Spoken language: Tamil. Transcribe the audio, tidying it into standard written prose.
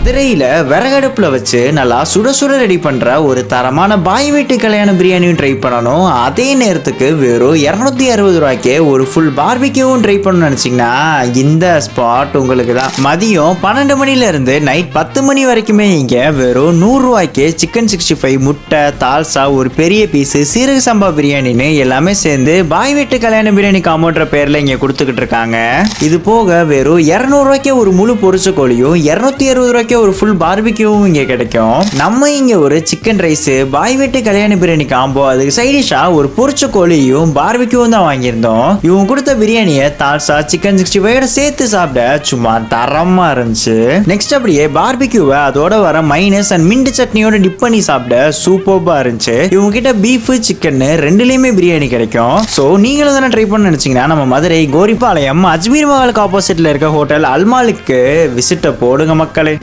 மதுரையில விறகடுப்புல வச்சு நல்லா சுட சுட ரெடி பண்ற ஒரு தரமான பாய் வீட்டு கல்யாண பிரியாணியும் ட்ரை பண்ணணும். அதே நேரத்துக்கு வெறும் 260 ரூபாய்க்கே ஒரு ஃபுல் பார்பிக்யூவும் ட்ரை பண்ணணும்னு நினைச்சீங்கன்னா இந்த ஸ்பாட் உங்களுக்கு தான். மதியம் 12 மணில இருந்து நைட் 10 மணி வரைக்குமே இங்க வெறும் 100 ரூபாய்க்கே சிக்கன் 65, முட்டை, தால்சா, ஒரு பெரிய பீஸ் சீரக சம்பா பிரியாணின்னு எல்லாமே சேர்ந்து பாய் வீட்டு கல்யாண பிரியாணி காம்போன்ற பேர்ல இங்க கொடுத்துக்கிட்டு இருக்காங்க. இது போக வெறும் 200 ரூபாய்க்கே ஒரு முழு பொரிச்ச கோழியும் 260 ரூபாய்க்கு ஒரு ஃபுல் பார்பிக்யூவும் இங்க கிடைக்கும். நம்ம இங்க ஒரு சிக்கன் ரைஸ், பாய் வீட்டு கல்யாண பிரியாணி காம்போ, அதுக்கு சைடிஷா ஒரு பொரிச்ச கோழியும் பார்பிக்யூவும் தான் வாங்கியிருந்தோம். இவங்க கொடுத்த பிரியாணியை தால்சா, சிக்கன் 65 சேர்த்து சாப்பிட சும்மா தரமா இருந்துச்சு. நெக்ஸ்ட் அப்படியே பார்பிக்யூவை அதோட வர மைனஸ் அண்ட் மின்ட் சட்னியோட டிப் பண்ணி சாப்பிட சூப்பர்பா இருந்துச்சு. இவங்க கிட்ட பீஃப், சிக்கன் ரெண்டுலயுமே பிரியாணி கிடைக்கும். சோ நீங்களும் தானே ட்ரை பண்ண நினைச்சீங்கன்னா நம்ம மதுரை கோரிப்பாளையம் அஜ்மீர் மஹாலுக்கு ஆப்போசிட்ல இருக்க ஹோட்டல் அல்மாலுக்கு விசிட்ட போடுங்க மக்களே.